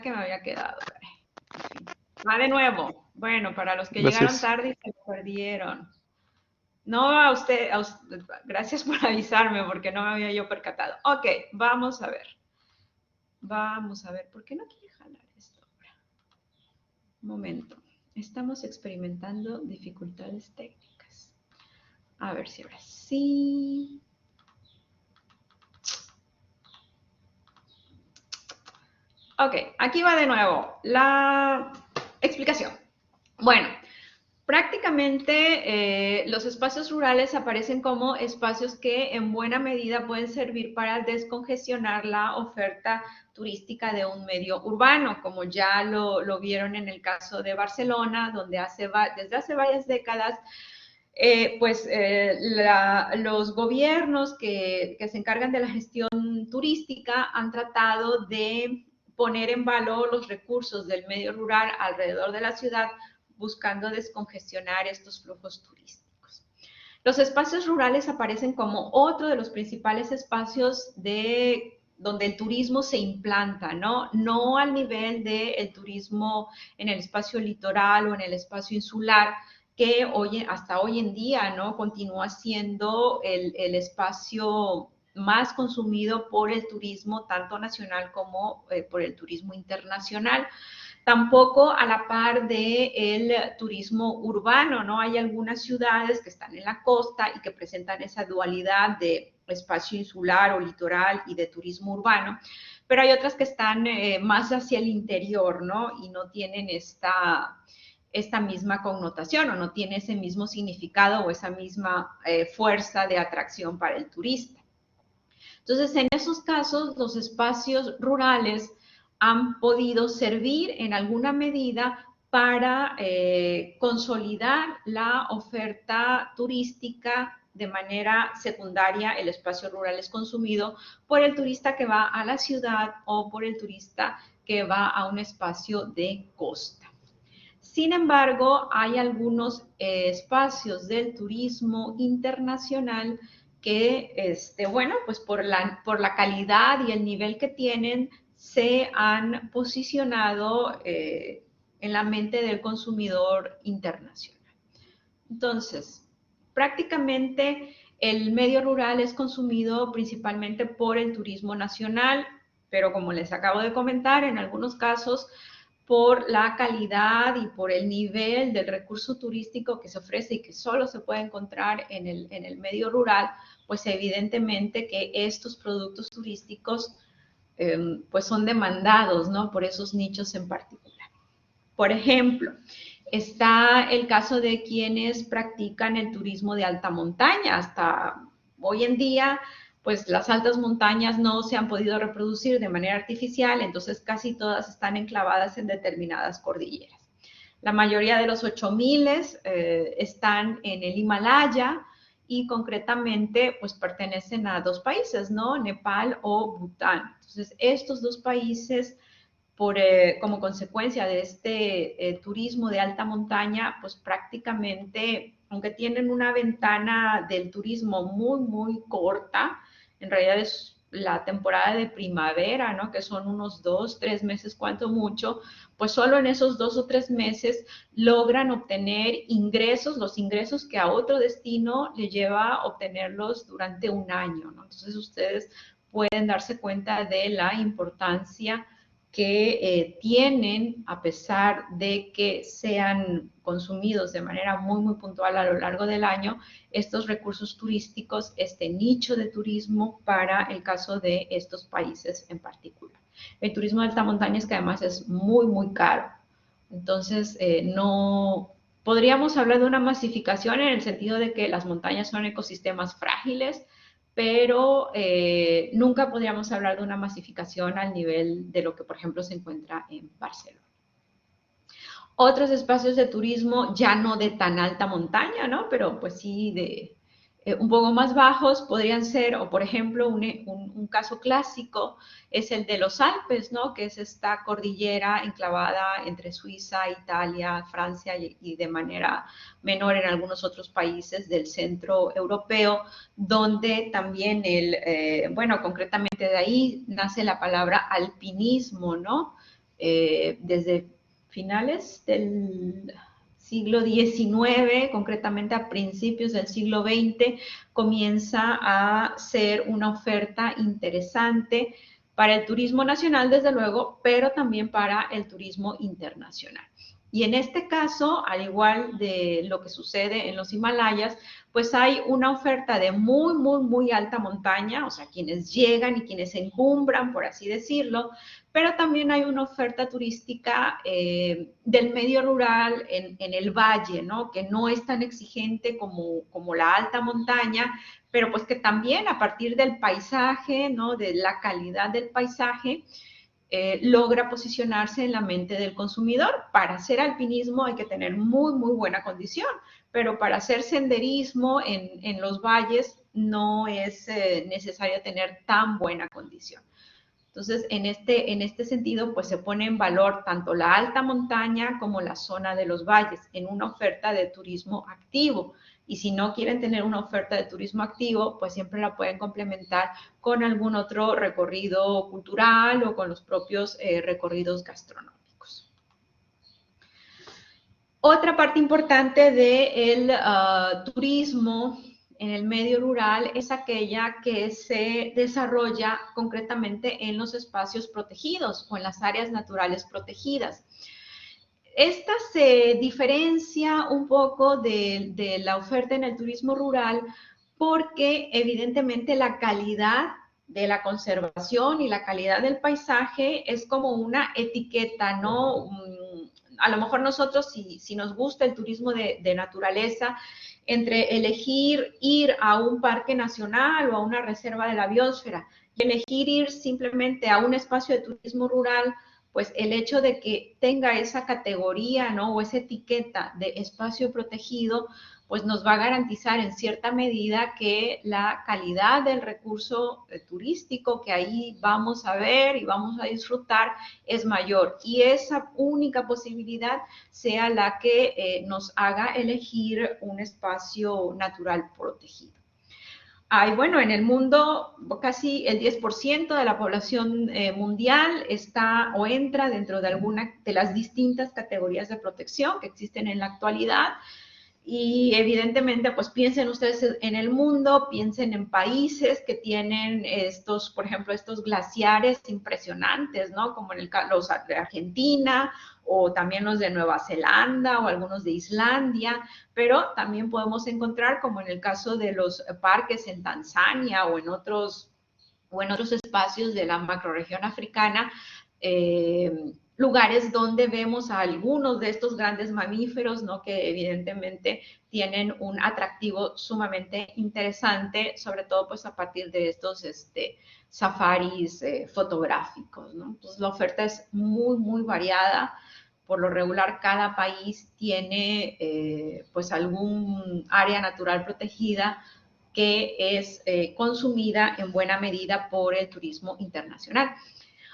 que me había quedado. Va de nuevo. Bueno, para los que llegaron Gracias. tarde y se lo perdieron. No a usted, gracias por avisarme porque no me había yo percatado. Ok, vamos a ver. Vamos a ver, ¿por qué no quiere jalar esto ahora? Un momento. Estamos experimentando dificultades técnicas. A ver si ahora sí. Ok, aquí va de nuevo la explicación. Bueno, prácticamente los espacios rurales aparecen como espacios que en buena medida pueden servir para descongestionar la oferta turística de un medio urbano, como ya lo vieron en el caso de Barcelona, donde desde hace varias décadas los gobiernos que se encargan de la gestión turística han tratado de poner en valor los recursos del medio rural alrededor de la ciudad, buscando descongestionar estos flujos turísticos. Los espacios rurales aparecen como otro de los principales espacios donde el turismo se implanta, ¿no? No al nivel del turismo en el espacio litoral o en el espacio insular, que hasta hoy en día, ¿no? Continúa siendo el espacio más consumido por el turismo, tanto nacional como por el turismo internacional. Tampoco a la par del turismo urbano, ¿no? Hay algunas ciudades que están en la costa y que presentan esa dualidad de espacio insular o litoral y de turismo urbano, pero hay otras que están más hacia el interior, ¿no? Y no tienen esta misma connotación o no tiene ese mismo significado o esa misma fuerza de atracción para el turista. Entonces, en esos casos, los espacios rurales han podido servir en alguna medida para consolidar la oferta turística de manera secundaria. El espacio rural es consumido por el turista que va a la ciudad o por el turista que va a un espacio de costa. Sin embargo, hay algunos espacios del turismo internacional que, bueno, pues por la calidad y el nivel que tienen, se han posicionado en la mente del consumidor internacional. Entonces, prácticamente el medio rural es consumido principalmente por el turismo nacional, pero como les acabo de comentar, en algunos casos por la calidad y por el nivel del recurso turístico que se ofrece y que solo se puede encontrar en el medio rural, pues evidentemente que estos productos turísticos pues son demandados, ¿no? Por esos nichos en particular. Por ejemplo, está el caso de quienes practican el turismo de alta montaña. Hasta hoy en día, pues las altas montañas no se han podido reproducir de manera artificial, entonces casi todas están enclavadas en determinadas cordilleras. La mayoría de los 8000 están en el Himalaya y concretamente pues pertenecen a dos países, ¿no? Nepal o Bután. Entonces, estos dos países como consecuencia de este turismo de alta montaña, pues prácticamente, aunque tienen una ventana del turismo muy, muy corta, en realidad es la temporada de primavera, ¿no? Que son unos 2, 3 meses, cuanto mucho, pues solo en esos 2 o 3 meses logran obtener ingresos, los ingresos que a otro destino le lleva obtenerlos durante un año, ¿no? Entonces ustedes pueden darse cuenta de la importancia que tienen, a pesar de que sean consumidos de manera muy, muy puntual a lo largo del año, estos recursos turísticos, este nicho de turismo para el caso de estos países en particular. El turismo de alta montaña es que además es muy, muy caro. Entonces, no podríamos hablar de una masificación en el sentido de que las montañas son ecosistemas frágiles, pero nunca podríamos hablar de una masificación al nivel de lo que, por ejemplo, se encuentra en Barcelona. Otros espacios de turismo ya no de tan alta montaña, ¿no? Pero pues sí de un poco más bajos podrían ser, o por ejemplo, un caso clásico es el de los Alpes, ¿no? Que es esta cordillera enclavada entre Suiza, Italia, Francia y de manera menor en algunos otros países del centro europeo, donde también bueno, concretamente de ahí nace la palabra alpinismo, ¿no? desde finales del siglo XIX, concretamente a principios del siglo XX, comienza a ser una oferta interesante para el turismo nacional, desde luego, pero también para el turismo internacional. Y en este caso, al igual de lo que sucede en los Himalayas, pues hay una oferta de muy, muy, muy alta montaña, o sea, quienes llegan y quienes se encumbran, por así decirlo, pero también hay una oferta turística del medio rural en el valle, ¿no? Que no es tan exigente como la alta montaña, pero pues que también a partir del paisaje, ¿no? De la calidad del paisaje, logra posicionarse en la mente del consumidor. Para hacer alpinismo hay que tener muy, muy buena condición, pero para hacer senderismo en los valles no es necesario tener tan buena condición. Entonces, en este sentido, pues se pone en valor tanto la alta montaña como la zona de los valles en una oferta de turismo activo. Y si no quieren tener una oferta de turismo activo, pues siempre la pueden complementar con algún otro recorrido cultural o con los propios recorridos gastronómicos. Otra parte importante del turismo en el medio rural es aquella que se desarrolla concretamente en los espacios protegidos o en las áreas naturales protegidas. Esta se diferencia un poco de la oferta en el turismo rural porque evidentemente la calidad de la conservación y la calidad del paisaje es como una etiqueta, ¿no? A lo mejor nosotros, si nos gusta el turismo de naturaleza, entre elegir ir a un parque nacional o a una reserva de la biosfera y elegir ir simplemente a un espacio de turismo rural, pues el hecho de que tenga esa categoría, ¿no? O esa etiqueta de espacio protegido, pues nos va a garantizar en cierta medida que la calidad del recurso turístico que ahí vamos a ver y vamos a disfrutar es mayor. Y esa única posibilidad sea la que nos haga elegir un espacio natural protegido. Bueno, en el mundo casi el 10% de la población mundial está o entra dentro de alguna de las distintas categorías de protección que existen en la actualidad. Y evidentemente, pues piensen ustedes en el mundo, piensen en países que tienen estos, por ejemplo, estos glaciares impresionantes, ¿no? Como en los de Argentina o también los de Nueva Zelanda o algunos de Islandia, pero también podemos encontrar, como en el caso de los parques en Tanzania o en otros espacios de la macrorregión africana, lugares donde vemos a algunos de estos grandes mamíferos, ¿no? Que evidentemente tienen un atractivo sumamente interesante, sobre todo pues a partir de estos safaris fotográficos, ¿no? Entonces la oferta es muy, muy variada. Por lo regular, cada país tiene pues algún área natural protegida que es consumida en buena medida por el turismo internacional.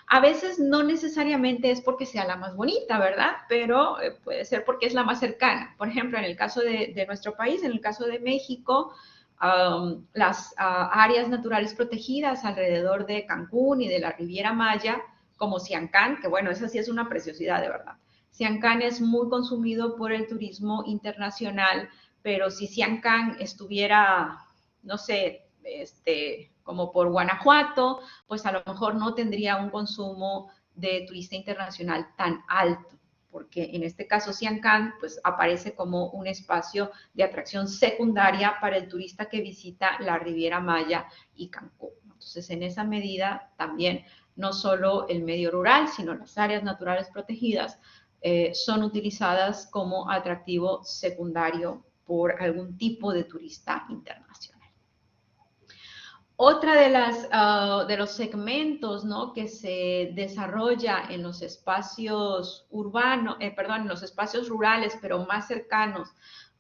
A veces no necesariamente es porque sea la más bonita, ¿verdad? Pero puede ser porque es la más cercana. Por ejemplo, en el caso de nuestro país, en el caso de México, las áreas naturales protegidas alrededor de Cancún y de la Riviera Maya, como Siancán, que bueno, esa sí es una preciosidad de verdad. Siancán es muy consumido por el turismo internacional, pero si Siancán estuviera, no sé, como por Guanajuato, pues a lo mejor no tendría un consumo de turista internacional tan alto, porque en este caso Siancán pues aparece como un espacio de atracción secundaria para el turista que visita la Riviera Maya y Cancún. Entonces, en esa medida también no solo el medio rural, sino las áreas naturales protegidas son utilizadas como atractivo secundario por algún tipo de turista internacional. Otra de los segmentos, ¿no? Que se desarrolla en los espacios urbanos, perdón, en los espacios rurales, pero más cercanos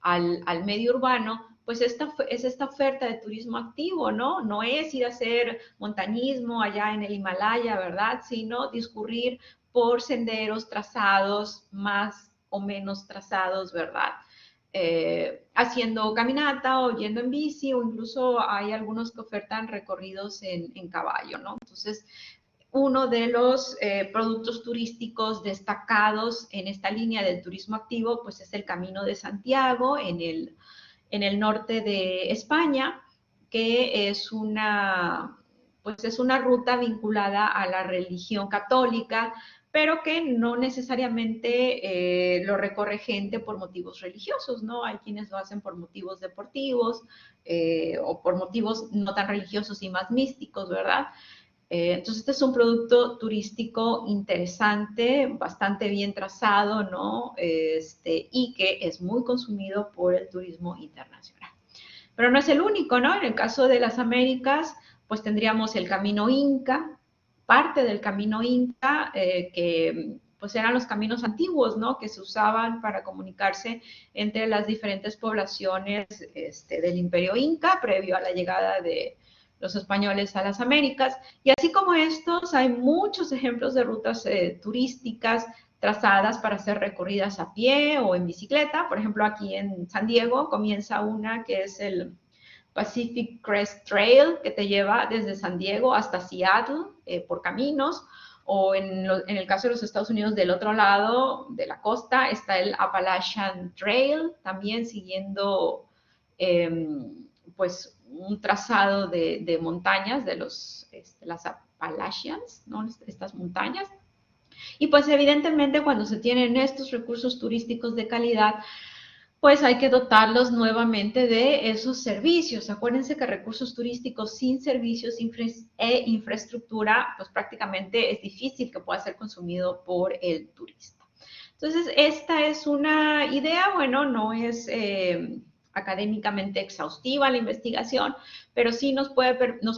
al medio urbano, pues es esta oferta de turismo activo, ¿no? No es ir a hacer montañismo allá en el Himalaya, ¿verdad? Sino discurrir por senderos trazados, más o menos trazados, ¿verdad? Haciendo caminata o yendo en bici, o incluso hay algunos que ofertan recorridos en caballo, ¿no? Entonces, uno de los productos turísticos destacados en esta línea del turismo activo, pues es el Camino de Santiago en el norte de España, que pues es una ruta vinculada a la religión católica, pero que no necesariamente lo recorre gente por motivos religiosos, ¿no? Hay quienes lo hacen por motivos deportivos o por motivos no tan religiosos y más místicos, ¿verdad? Entonces, este es un producto turístico interesante, bastante bien trazado, ¿no? Y que es muy consumido por el turismo internacional. Pero no es el único, ¿no? En el caso de las Américas, pues tendríamos el Camino Inca, parte del Camino Inca, que pues eran los caminos antiguos, ¿no? Que se usaban para comunicarse entre las diferentes poblaciones del Imperio Inca, previo a la llegada de los españoles a las Américas. Y así como estos, hay muchos ejemplos de rutas turísticas trazadas para ser recorridas a pie o en bicicleta. Por ejemplo, aquí en San Diego comienza una que es el Pacific Crest Trail, que te lleva desde San Diego hasta Seattle por caminos. O en el caso de los Estados Unidos, del otro lado de la costa, está el Appalachian Trail, también siguiendo pues un trazado de montañas, de las Appalachians, ¿no? Estas montañas. Y pues evidentemente cuando se tienen estos recursos turísticos de calidad, pues hay que dotarlos nuevamente de esos servicios. Acuérdense que recursos turísticos sin servicios e infraestructura, pues prácticamente es difícil que pueda ser consumido por el turista. Entonces, esta es una idea, bueno, no es académicamente exhaustiva la investigación, pero sí nos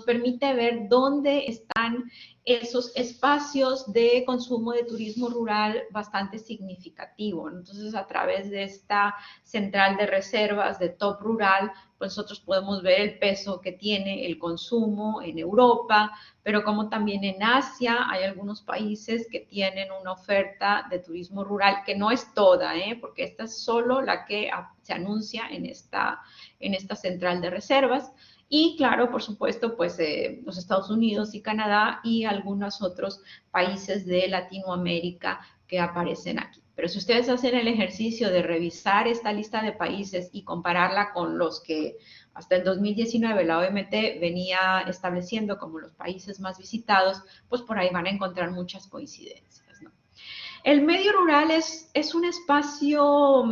permite ver dónde están esos espacios de consumo de turismo rural bastante significativo. Entonces, a través de esta central de reservas de Top Rural, pues nosotros podemos ver el peso que tiene el consumo en Europa, pero como también en Asia hay algunos países que tienen una oferta de turismo rural, que no es toda, porque esta es solo la que se anuncia en esta central de reservas. Y claro, por supuesto, pues los Estados Unidos y Canadá y algunos otros países de Latinoamérica que aparecen aquí. Pero si ustedes hacen el ejercicio de revisar esta lista de países y compararla con los que hasta el 2019 la OMT venía estableciendo como los países más visitados, pues por ahí van a encontrar muchas coincidencias, ¿no? El medio rural es un espacio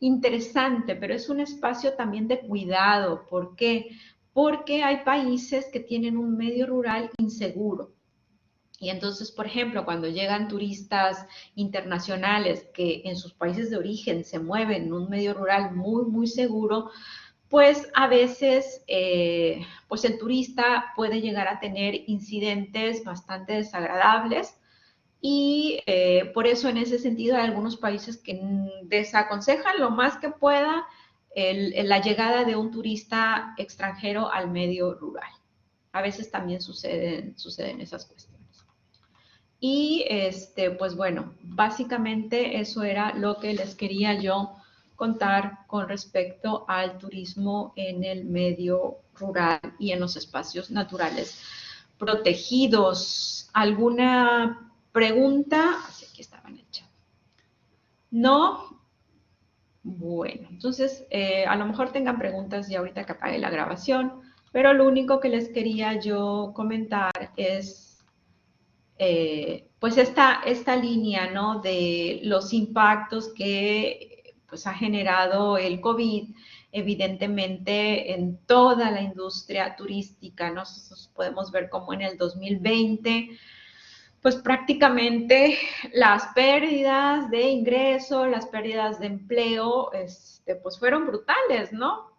interesante, pero es un espacio también de cuidado. ¿Por qué? Porque hay países que tienen un medio rural inseguro. Y entonces, por ejemplo, cuando llegan turistas internacionales que en sus países de origen se mueven en un medio rural muy, muy seguro, pues a veces pues el turista puede llegar a tener incidentes bastante desagradables y por eso en ese sentido hay algunos países que desaconsejan lo más que pueda la llegada de un turista extranjero al medio rural. A veces también suceden esas cuestiones. Y pues bueno, básicamente eso era lo que les quería yo contar con respecto al turismo en el medio rural y en los espacios naturales protegidos. ¿Alguna pregunta? Aquí estaba en el chat. ¿No? Bueno, entonces a lo mejor tengan preguntas ya ahorita que apague la grabación, pero lo único que les quería yo comentar es pues esta línea, ¿no? De los impactos que pues ha generado el COVID, evidentemente en toda la industria turística, ¿no? Nosotros podemos ver cómo en el 2020 pues prácticamente las pérdidas de ingreso, las pérdidas de empleo, pues fueron brutales, ¿no?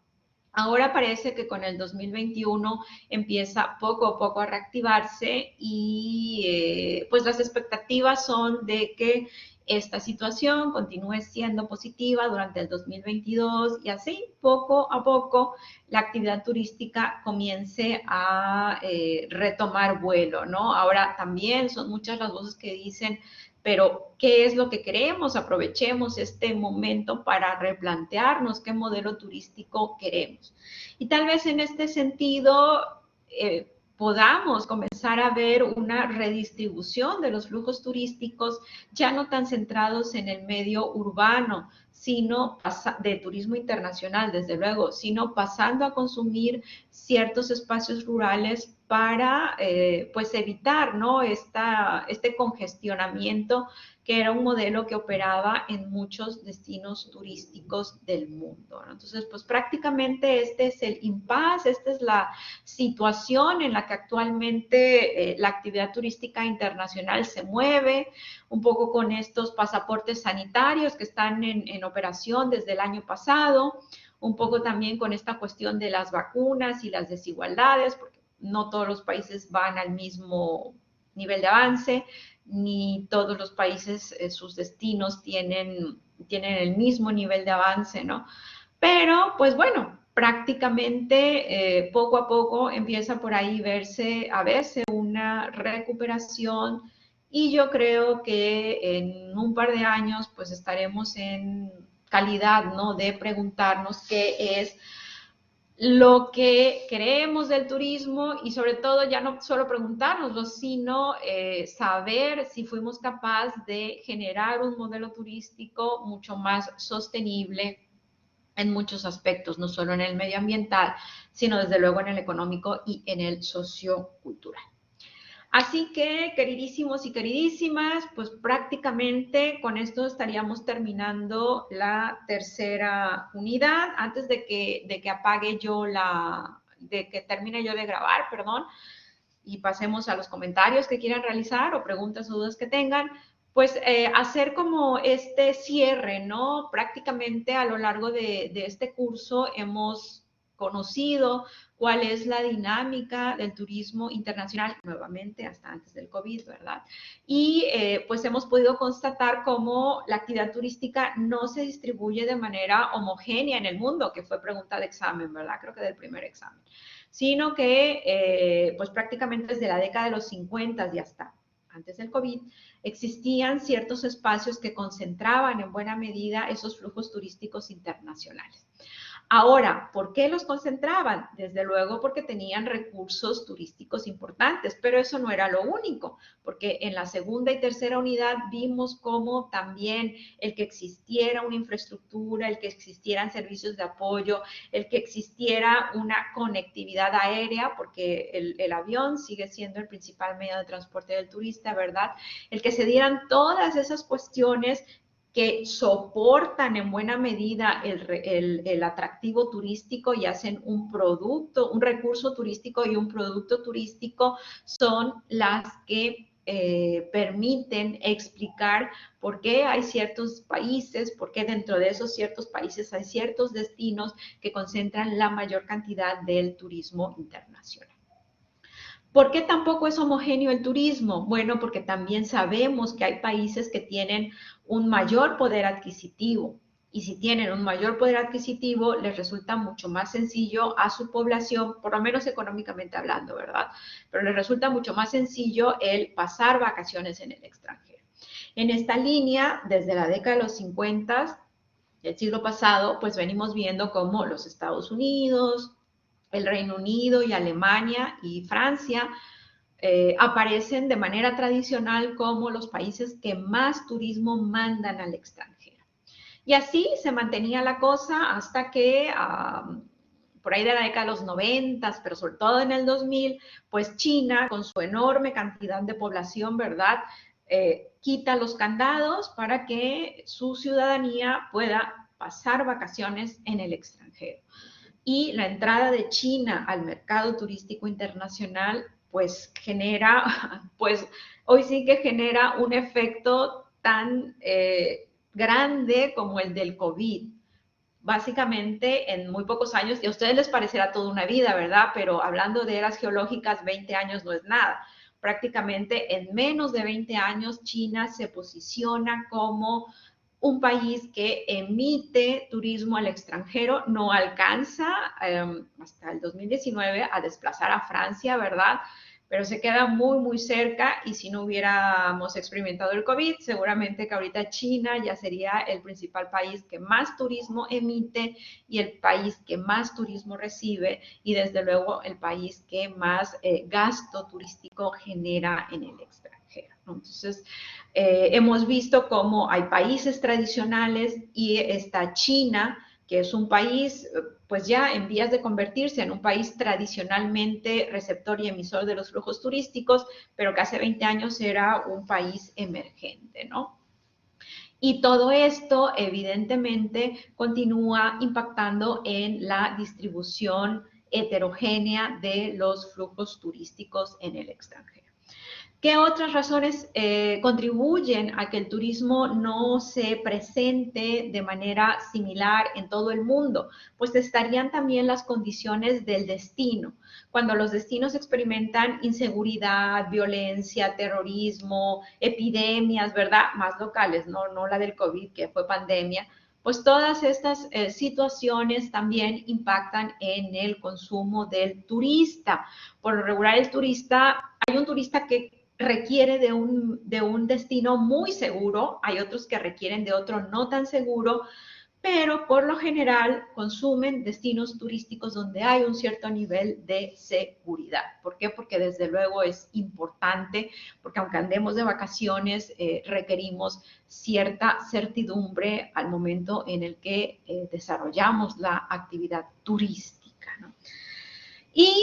Ahora parece que con el 2021 empieza poco a poco a reactivarse y pues las expectativas son de que esta situación continúe siendo positiva durante el 2022 y así poco a poco la actividad turística comience a retomar vuelo, ¿no? Ahora también son muchas las voces que dicen, pero ¿qué es lo que queremos? Aprovechemos este momento para replantearnos qué modelo turístico queremos. Y tal vez en este sentido, podamos comenzar a ver una redistribución de los flujos turísticos, ya no tan centrados en el medio urbano, sino de turismo internacional, desde luego, sino pasando a consumir ciertos espacios rurales para pues evitar, ¿no?, este congestionamiento, que era un modelo que operaba en muchos destinos turísticos del mundo, ¿no? Entonces, pues prácticamente este es el impasse, esta es la situación en la que actualmente la actividad turística internacional se mueve, un poco con estos pasaportes sanitarios que están en operación desde el año pasado, un poco también con esta cuestión de las vacunas y las desigualdades, porque no todos los países van al mismo nivel de avance, ni todos los países, sus destinos tienen el mismo nivel de avance, ¿no? Pero, pues bueno, prácticamente poco a poco empieza por ahí a verse una recuperación, y yo creo que en un par de años pues estaremos en calidad, ¿no?, de preguntarnos qué es lo que creemos del turismo, y sobre todo ya no solo preguntárnoslo, sino saber si fuimos capaces de generar un modelo turístico mucho más sostenible en muchos aspectos, no solo en el medioambiental, sino desde luego en el económico y en el sociocultural. Así que, queridísimos y queridísimas, pues prácticamente con esto estaríamos terminando la tercera unidad. Antes de que apague yo de que termine yo de grabar, perdón, y pasemos a los comentarios que quieran realizar o preguntas o dudas que tengan, pues hacer como este cierre, ¿no? Prácticamente a lo largo de este curso hemos conocido cuál es la dinámica del turismo internacional, nuevamente hasta antes del COVID, ¿verdad? Y pues hemos podido constatar cómo la actividad turística no se distribuye de manera homogénea en el mundo, que fue pregunta de examen, ¿verdad? Creo que del primer examen, sino que pues prácticamente desde la década de los 50 y hasta antes del COVID, existían ciertos espacios que concentraban en buena medida esos flujos turísticos internacionales. Ahora, ¿por qué los concentraban? Desde luego porque tenían recursos turísticos importantes, pero eso no era lo único, porque en la segunda y tercera unidad vimos cómo también el que existiera una infraestructura, el que existieran servicios de apoyo, el que existiera una conectividad aérea, porque el avión sigue siendo el principal medio de transporte del turista, ¿verdad? El que se dieran todas esas cuestiones que soportan en buena medida el atractivo turístico y hacen un producto, un recurso turístico y un producto turístico, son las que permiten explicar por qué hay ciertos países, por qué dentro de esos ciertos países hay ciertos destinos que concentran la mayor cantidad del turismo internacional. ¿Por qué tampoco es homogéneo el turismo? Bueno, porque también sabemos que hay países que tienen un mayor poder adquisitivo, y si tienen un mayor poder adquisitivo, les resulta mucho más sencillo a su población, por lo menos económicamente hablando, ¿verdad? Pero les resulta mucho más sencillo el pasar vacaciones en el extranjero. En esta línea, desde la década de los 50 del siglo pasado, pues venimos viendo cómo los Estados Unidos, el Reino Unido y Alemania y Francia aparecen de manera tradicional como los países que más turismo mandan al extranjero. Y así se mantenía la cosa hasta que por ahí de la década de los 90, pero sobre todo en el 2000, pues China, con su enorme cantidad de población, ¿verdad?, quita los candados para que su ciudadanía pueda pasar vacaciones en el extranjero. Y la entrada de China al mercado turístico internacional, pues genera, pues hoy sí que genera un efecto tan grande como el del COVID. Básicamente, en muy pocos años, y a ustedes les parecerá toda una vida, ¿verdad? Pero hablando de eras geológicas, 20 años no es nada. Prácticamente en menos de 20 años, China se posiciona como un país que emite turismo al extranjero, no alcanza hasta el 2019 a desplazar a Francia, ¿verdad? pero se queda muy, muy cerca y si no hubiéramos experimentado el COVID, seguramente que ahorita China ya sería el principal país que más turismo emite y el país que más turismo recibe y desde luego el país que más gasto turístico genera en el extranjero, ¿no? Entonces, hemos visto cómo hay países tradicionales y está China, que es un país pues ya en vías de convertirse en un país tradicionalmente receptor y emisor de los flujos turísticos, pero que hace 20 años era un país emergente, ¿no? Y todo esto, evidentemente, continúa impactando en la distribución heterogénea de los flujos turísticos en el extranjero. ¿Qué otras razones contribuyen a que el turismo no se presente de manera similar en todo el mundo? Pues estarían también las condiciones del destino. Cuando los destinos experimentan inseguridad, violencia, terrorismo, epidemias, ¿verdad? Más locales, no la del COVID, que fue pandemia, pues todas estas situaciones también impactan en el consumo del turista. Por lo regular, el turista, hay un turista que requiere de un destino muy seguro, hay otros que requieren de otro no tan seguro, pero por lo general consumen destinos turísticos donde hay un cierto nivel de seguridad. ¿Por qué? Porque desde luego es importante, porque aunque andemos de vacaciones, requerimos cierta certidumbre al momento en el que desarrollamos la actividad turística, ¿no? Y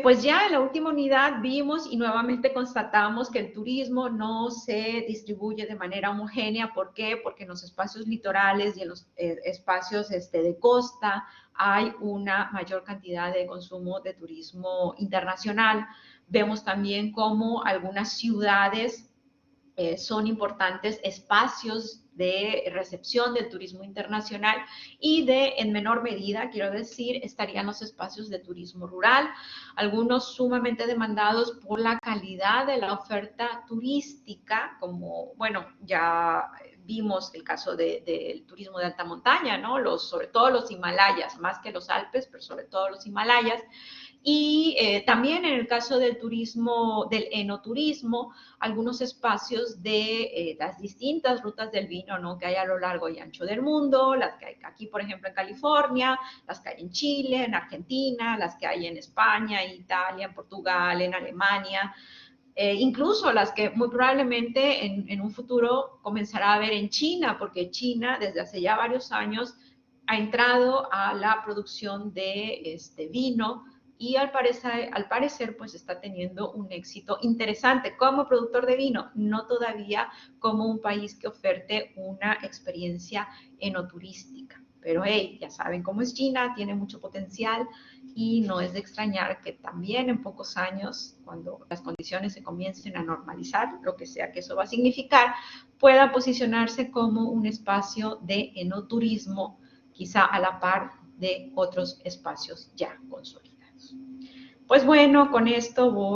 pues ya en la última unidad vimos y nuevamente constatamos que el turismo no se distribuye de manera homogénea. ¿Por qué? Porque en los espacios litorales y en los espacios de costa hay una mayor cantidad de consumo de turismo internacional. Vemos también cómo algunas ciudades son importantes espacios de recepción del turismo internacional y en menor medida, quiero decir, estarían los espacios de turismo rural, algunos sumamente demandados por la calidad de la oferta turística, como, bueno, ya vimos el caso del turismo de alta montaña, ¿no? Sobre todo los Himalayas, más que los Alpes, pero sobre todo los Himalayas. Y también en el caso del turismo, del enoturismo, algunos espacios de las distintas rutas del vino, ¿no? Que hay a lo largo y ancho del mundo, las que hay aquí, por ejemplo, en California, las que hay en Chile, en Argentina, las que hay en España, en Italia, en Portugal, en Alemania, incluso las que muy probablemente en un futuro comenzará a haber en China, porque China desde hace ya varios años ha entrado a la producción de vino y al parecer pues está teniendo un éxito interesante como productor de vino, no todavía como un país que oferte una experiencia enoturística. Pero hey, ya saben cómo es China, tiene mucho potencial y no es de extrañar que también en pocos años, cuando las condiciones se comiencen a normalizar, lo que sea que eso va a significar, pueda posicionarse como un espacio de enoturismo, quizá a la par de otros espacios ya consolidados. Pues bueno, con esto voy